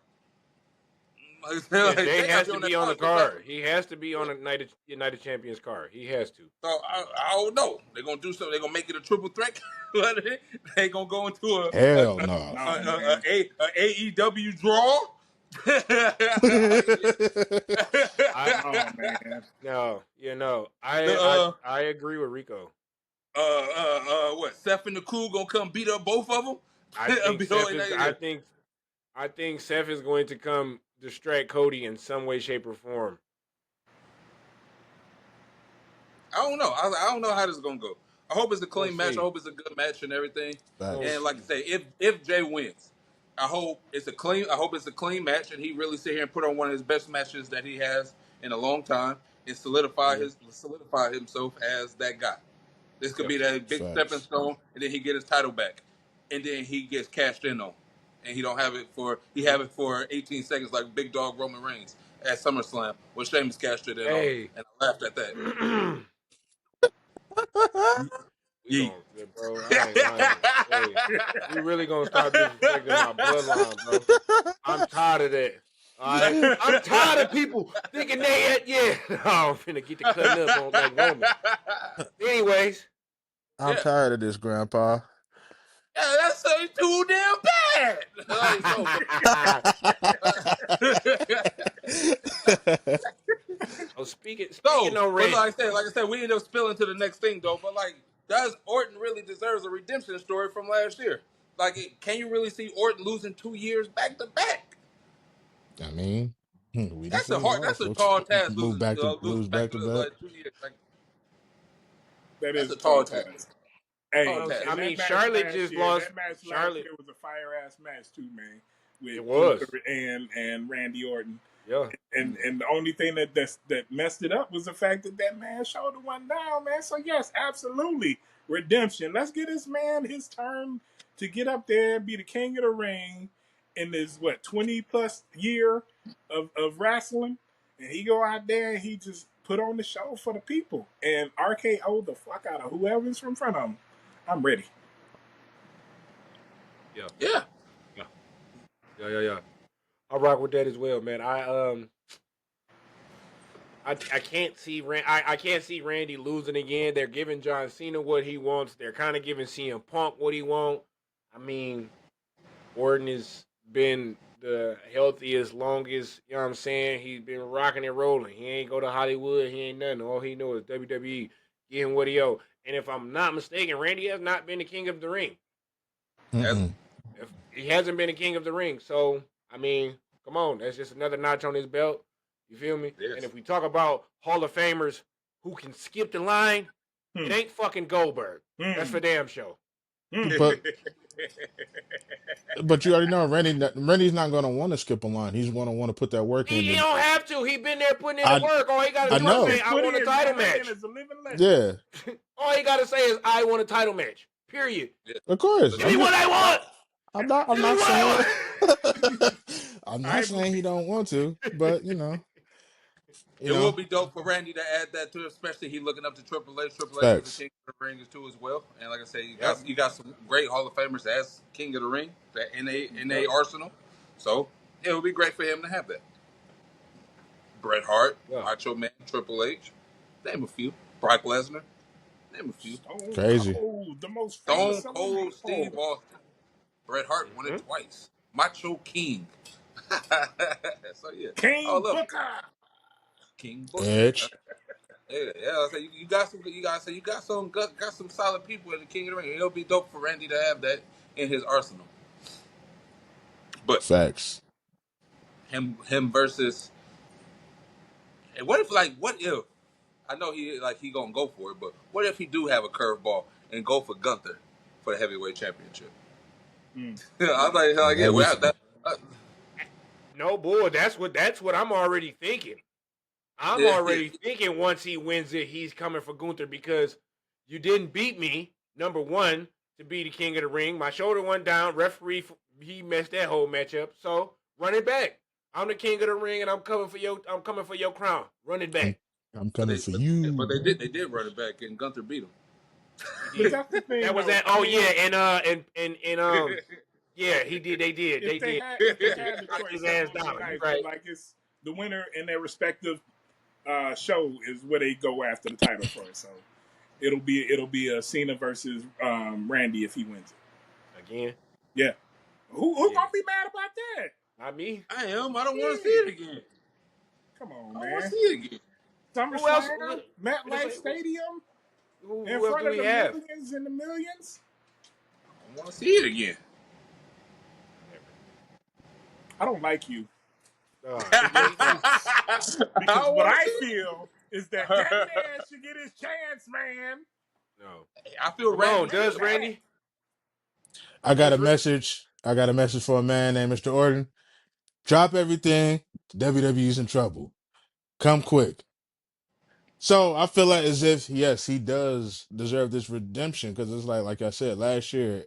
Jey has to be on the card. He has to be on the United Champions card. He has to. So I don't know. They're gonna do something. They're gonna make it a triple threat. They gonna go into a AEW draw. I agree with Rico. What? Seth and the Crew gonna come beat up both of them? I think Seth is going to come distract Cody in some way, shape, or form. I don't know. I don't know how this is gonna go. I hope it's a clean match. I hope it's a good match and everything. And like I say, if Jey wins, I hope it's a clean match, and he really sit here and put on one of his best matches that he has in a long time, and solidify himself as that guy. This could be that big stepping stone, and then he get his title back, and then he gets cashed in on, and he don't have it for 18 seconds like big dog Roman Reigns at SummerSlam when Sheamus cashed it in on, and I laughed at that. Bro, we really gonna start disrespecting my bloodline, bro. I'm tired of that. All right? I'm tired of people thinking I'm finna get the cutting up on like Roman. Anyways, I'm tired of this, Grandpa. Yeah, that's too damn bad. Speaking of Randy, like I said, we end up spilling to the next thing though. But like, does Orton really deserves a redemption story from last year? Like, can you really see Orton losing 2 years back to back? I mean, that's a tall task. Lose back to back. 2 years. That's a tall task. Hey, I mean, Charlotte just lost. That match Charlotte, last year was a fire ass match too, man. It was. And Randy Orton. Yeah. And the only thing that messed it up was the fact that man's shoulder went down, man. So yes, absolutely redemption. Let's get this man his turn to get up there, be the king of the ring in this 20+ year of wrestling, and he go out there and he just put on the show for the people and RKO the fuck out of whoever's in front of him. I'm ready. Yeah. I rock with that as well, man. I can't see I can't see Randy losing again. They're giving John Cena what he wants. They're kind of giving CM Punk what he wants. I mean, Orton has been the healthiest, longest. You know what I'm saying? He's been rocking and rolling. He ain't go to Hollywood. He ain't nothing. All he knows is WWE. Give him what he owe. And if I'm not mistaken, Randy has not been the king of the ring. He hasn't been the king of the ring. So, I mean, come on. That's just another notch on his belt. You feel me? Yes. And if we talk about Hall of Famers who can skip the line, it ain't fucking Goldberg. That's for damn sure. But you already know Randy's not going to want to skip a line. He's going to want to put that work in. He don't have to. He been there putting in the work. All he got to do is say, I want a title match. Yeah. All he got to say is, I want a title match. Period. Of course. Give me what I want. I'm not saying he don't want to, but it will be dope for Randy to add that to it, especially he looking up to Triple H. Triple H is the king of the ring too as well. And like I say, you got some great Hall of Famers as king of the ring in a arsenal. So it would be great for him to have that. Bret Hart, Macho Man, Triple H, name a few. Brock Lesnar, name a few. Crazy. Stone Cold Steve Austin. Bret Hart won it twice. Macho King. So yeah, King Booker. King Booker. Edge. Yeah. So you got some solid people in the King of the Ring. It'll be dope for Randy to have that in his arsenal. But facts. Him versus. And what if I know he gonna go for it, but what if he do have a curveball and go for Gunther for the heavyweight championship. I was like yeah, well, no, boy, that's what I'm already thinking. I'm already thinking once he wins it, he's coming for Gunther because you didn't beat me, number one, to be the king of the ring. My shoulder went down. Referee, he messed that whole match up. So run it back. I'm the king of the ring, and I'm coming for your crown. Run it back. I'm coming for you. But they did run it back, and Gunther beat him. But that's the thing. That was that. Oh yeah, and yeah, he did. They did. If they had the choice, his ass down. nice, Right. like it's the winner in their respective show is where they go after the title for. So it'll be a Cena versus Randy if he wins it Again. Yeah. Who gonna be mad about that? Not me. I am. I don't want to see it again. Come on, I man. don't want to see it again. SummerSlam, MetLife Stadium, in front of the millions and the millions. I want to see it again. I don't like you. Because Because what I feel is that man should get his chance, man. No. I feel Randy. Does Randy? I got a message. I got a message for a man named Mr. Orton. Drop everything. WWE's in trouble. Come quick. So I feel like as if, yes, he does deserve this redemption because it's like I said last year,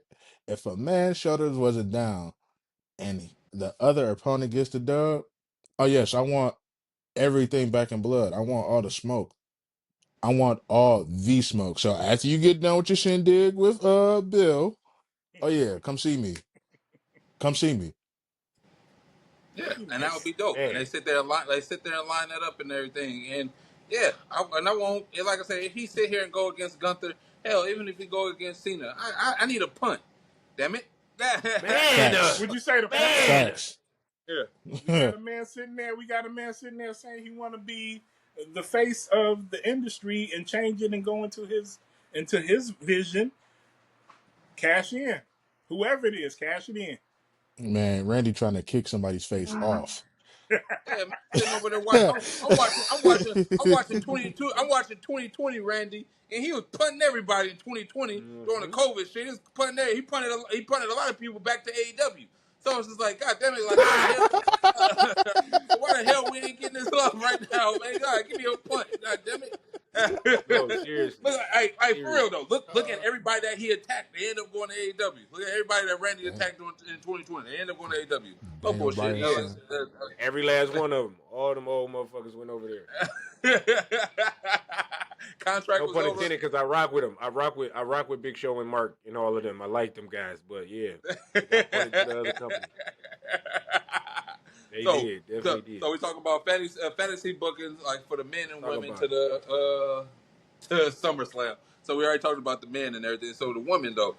if a man's shoulders wasn't down and the other opponent gets the dub, oh yes, I want everything back in blood. I want all the smoke. I want all the smoke. So after you get done with your shindig with Bill, oh yeah, come see me. Come see me. Yeah, and that would be dope. Man. And they sit there and line that up and everything. And yeah, I won't. Like I said, if he sit here and go against Gunther, hell, even if he go against Cena, I need a punt. Damn it, man! Would you say the Facts? Yeah, we got a man sitting there. We got a man sitting there saying he want to be the face of the industry and change it and go into his vision. Cash in, whoever it is, cash it in. Man, Randy trying to kick somebody's face off. Yeah, man, sitting over there watching. I'm watching 22. I'm watching 2020, Randy, and he was punting everybody in 2020 during the COVID shit. He was punting there. He punted a lot of people back to AEW. So it's just like, God damn it, like why the hell we ain't getting this love right now, man? God, give me a punt. God damn it. No, seriously. Look, for real though. Look at everybody that he attacked. They end up going to AEW. Look at everybody that Randy attacked in 2020. They end up going to AEW. No bullshit. Every last one of them. All them old motherfuckers went over there. Contract no was pun over. intended, because I rock with them. I rock with Big Show and Mark and all of them. I like them guys, but yeah, they got pointed to the other company. They definitely did. So we talk about fantasy bookings, like for the men and women to the to SummerSlam. So we already talked about the men and everything. So the women though,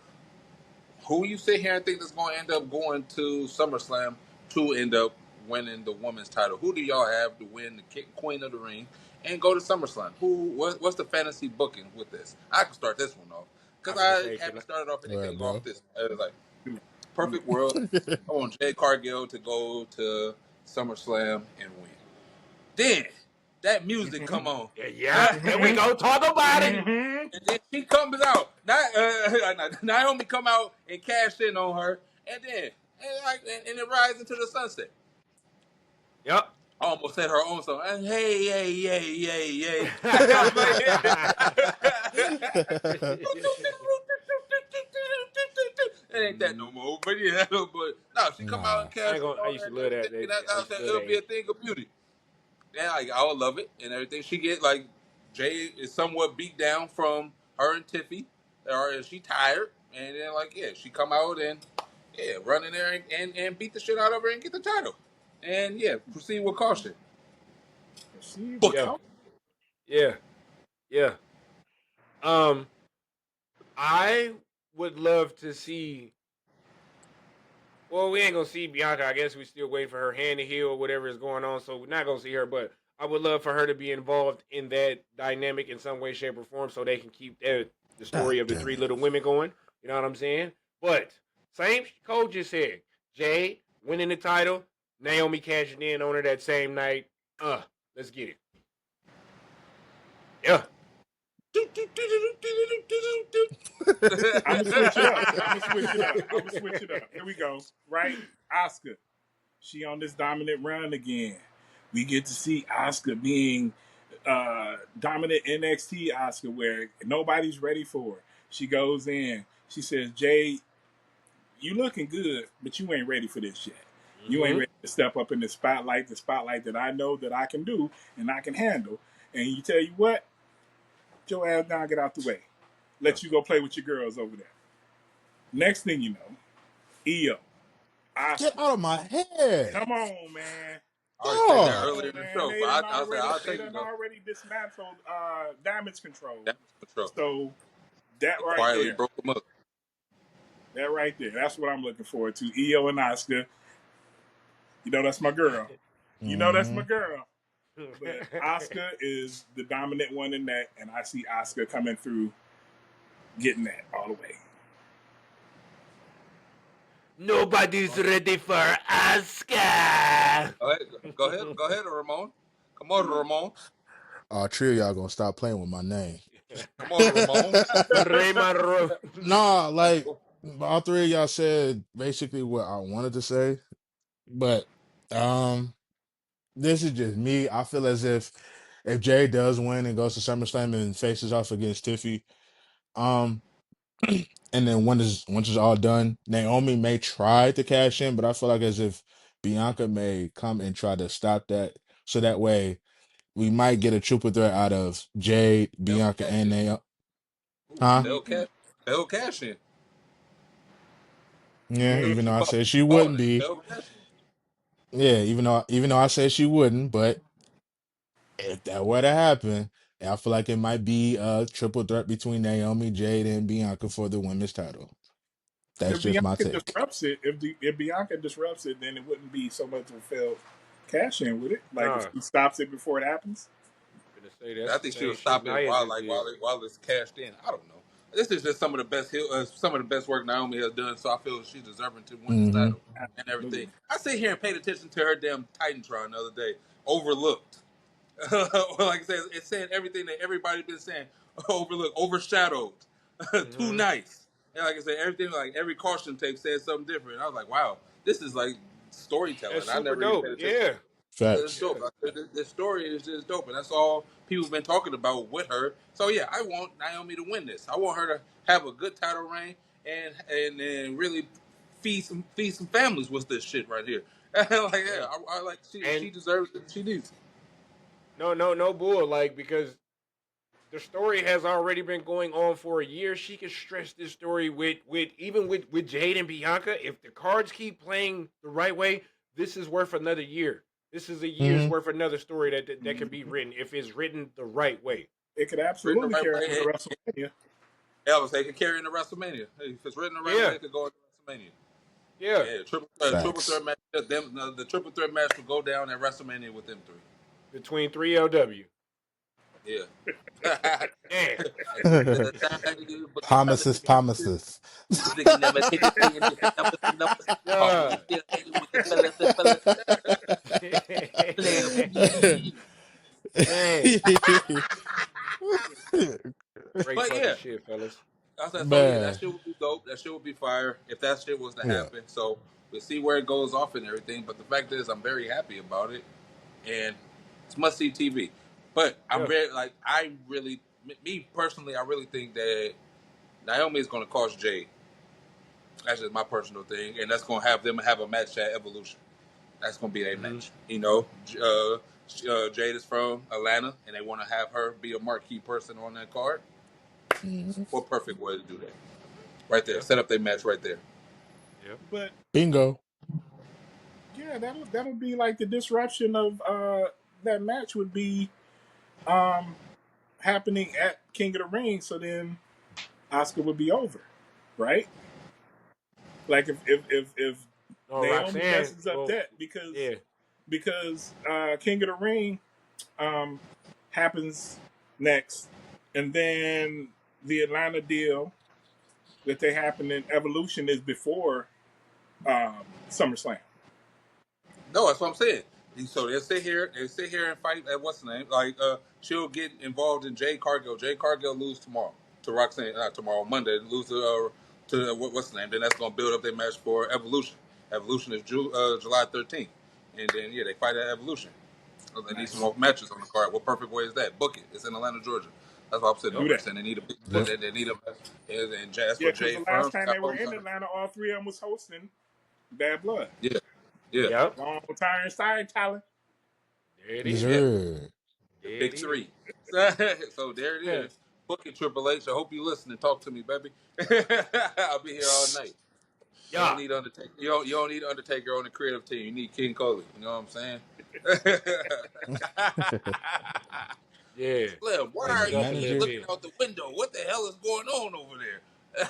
who you sit here and think is going to end up going to SummerSlam to end up winning the women's title? Who do y'all have to win the Queen of the Ring and go to SummerSlam? What's the fantasy booking with this? I can start this one off because I haven't started off anything off this. It's like perfect world. I want Jade Cargill to go to SummerSlam and win. Then that music come on. Yeah. There we go. Talk about it. And then she comes out. Naomi come out and cash in on her, and then and it rides into the sunset. Yep. Almost said her own song. And hey, yay. It ain't that no more. But yeah, but no, she come out and cash. I used to love that. It'll be a thing of beauty. And I would love it and everything. She get like Jay is somewhat beat down from her and Tiffy, or is she tired? And then she come out and run in there and beat the shit out of her and get the title. And proceed with caution. Yeah. I would love to see. Well, we ain't gonna see Bianca. I guess we still waiting for her hand to heal or whatever is going on. So we're not gonna see her. But I would love for her to be involved in that dynamic in some way, shape, or form, so they can keep the story of the three little women going. You know what I'm saying? But same Cole just said. Jay winning the title. Naomi cashing in on her that same night. Let's get it. Yeah. I'm gonna switch it up. I'm gonna switch it up. Here we go. Right, Asuka. She on this dominant run again. We get to see Asuka being dominant NXT Asuka, where nobody's ready for her. She goes in. She says, "Jay, you looking good, but you ain't ready for this yet. You ain't ready to step up in the spotlight that I know that I can do and I can handle." And you tell you what, your ass down, get out the way. Let you go play with your girls over there. Next thing you know, EO, Get Asuka. out of my head. Come on, man. I already said that Come Dog. earlier on, in the man. show, They but done I'll say already I'll they take it done though. already dismantled damage control. Damage control. So that They right quietly there. broke them up. That right there. That's what I'm looking forward to. EO and Asuka. You know that's my girl. You know that's my Mm-hmm. girl. But Asuka is the dominant one in that, and I see Asuka coming through, getting that all the way. Nobody's ready for Asuka. Go ahead, Ramon. Come on, Ramon. Three of y'all gonna stop playing with my name. Come on, Ramon. Nah, like all three of y'all said basically what I wanted to say, but this is just me. I feel as if Jay does win and goes to SummerSlam and faces off against Tiffy, um, and then once it's all done, Naomi may try to cash in, but I feel like as if Bianca may come and try to stop that, so that way we might get a triple threat out of Jade, They'll Bianca, cash and in. Naomi. Huh? They'll cash in. Yeah, Yeah. even though I Call said she call wouldn't it. be. They'll cash in. Yeah, even though I said she wouldn't, but if that were to happen, I feel like it might be a triple threat between Naomi, Jade, and Bianca for the women's title. That's If just my Bianca take. disrupts it, if Bianca disrupts it, then it wouldn't be so much of a failed cash in, would it? Like if Nah, she stops it before it happens. I'm gonna say that's I the think she'll same shit stop it Nia while just did. it's cashed in. I don't know. This is just some of the best work Naomi has done. So I feel she's deserving to win this Hmm. title and everything. Absolutely. I sit here and paid attention to her damn Titantron the other day. Overlooked. Like I said, it's saying everything that everybody's been saying. Overlooked, overshadowed, too Mm-hmm. nice. And like I said, everything like every caution tape says something different. I was like, wow, this is like storytelling. That's I super never even dope. paid attention. Yeah, It's Facts. dope. yeah. The story is just dope, and that's all people have been talking about with her. So yeah, I want Naomi to win this. I want her to have a good title reign and really feed some families with this shit right here. Like yeah, Hey, I like and she deserves it. She needs it. no bull. Like because the story has already been going on for a year. She can stretch this story with Jade and Bianca. If the cards keep playing the right way, this is worth another year. This is a year's Hmm. worth another story that can be written if it's written the right way. It could Written the absolutely right carry way. over to WrestleMania. Elvis, they could carry into WrestleMania. If it's written the right way, Yeah, it could go into WrestleMania. yeah. Yeah, triple Facts. threat match. The triple threat match will go down at WrestleMania with them three. Between 3LW. Yeah. Damn. Promises, promises. God. Man. Great But fucking yeah, shit, fellas. I said so. Yeah, that Man, shit would be dope. That shit would be fire if that shit was to yeah. happen. So we'll see where it goes off and everything. But the fact is, I'm very happy about it, and it's must see TV. But I'm Yeah. very like me personally, I really think that Naomi is going to cost Jay. That's just my personal thing, and that's going to have them have a match at Evolution. That's going to be their Mm-hmm. match. You know, Jade is from Atlanta, and they want to have her be a marquee person on that card. Mhm. What perfect way to do that? Right there, Yeah. set up their match right there. Yeah. But Bingo. yeah, that'll be like the disruption of that match would be um happening at King of the Ring, so then Oscar would be over, right? Like if No, Naomi Roxanne. messes up Well, that because yeah. King of the Ring happens next, and then the Atlanta deal that they happen in Evolution is before SummerSlam. No, that's what I'm saying. So they sit here and fight at what's the name? Like she'll get involved in Jade Cargill. Jade Cargill lose tomorrow to Roxanne. Not tomorrow, Monday. Lose to what's the name? Then that's gonna build up their match for Evolution. Evolution is July 13th, and then they fight at Evolution. So they need some more matches on the card. What perfect way is that? Book it. It's in Atlanta, Georgia. That's why I'm sitting over saying they need a big. They need a. And that's Yeah, what because Jay the Firm. last time they were in Atlanta, all three of them was hosting Bad Blood. Yeah. Yeah. Yep. Long time side talent. There it Yes, is. sir. The big three. So there it is. Book it, Triple H. I hope you listen and talk to me, baby. I'll be here all night. You don't need Undertaker. You don't need Undertaker on the creative team. You need King Cody. You know what I'm saying? Yeah. Slim, why are you looking out the window? What the hell is going on over there?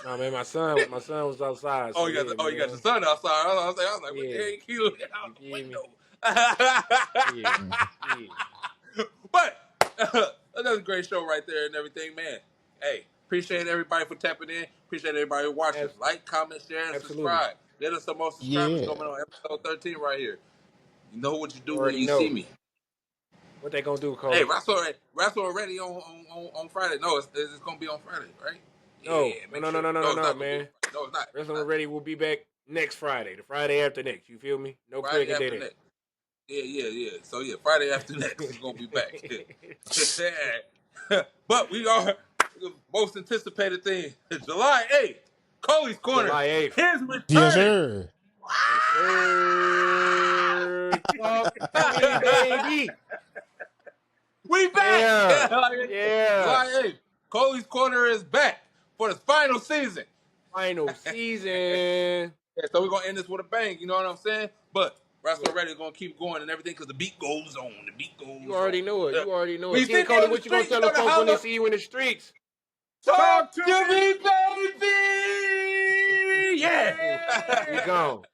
No, man, my son was outside. So you got the sun outside. I was like, what the hell you looking out the window? But another great show right there and everything, man. Hey, appreciate everybody for tapping in. Appreciate everybody watching. Like, comment, share, and subscribe. Get us some more subscribers coming on episode 13 right here. You know what you do when you see me. What they gonna do, Cody? Hey, wrestle already on Friday. No, it's gonna be on Friday, right? No, yeah, no, man. No, it's not. Wrestling Already will be back next Friday, the Friday after next. You feel me? No Friday cricket after day. next. Yeah. So Friday after next is gonna be back. But we are the most anticipated thing. July 8th, Cody's Corner. July 8th. His return. Yes, sir. Talk to me, baby. We back. Yeah. July 8th, Cody's Corner is back for the final season. Final season. Yeah, so we're gonna end this with a bang. You know what I'm saying? But Wrestle Already is gonna keep going and everything because the beat goes on. The beat goes on. You already know it. Yeah. You already know We it. King Cody, what you gonna tell the folks when they see you in the streets? Talk to me, baby! Yeah! We gone.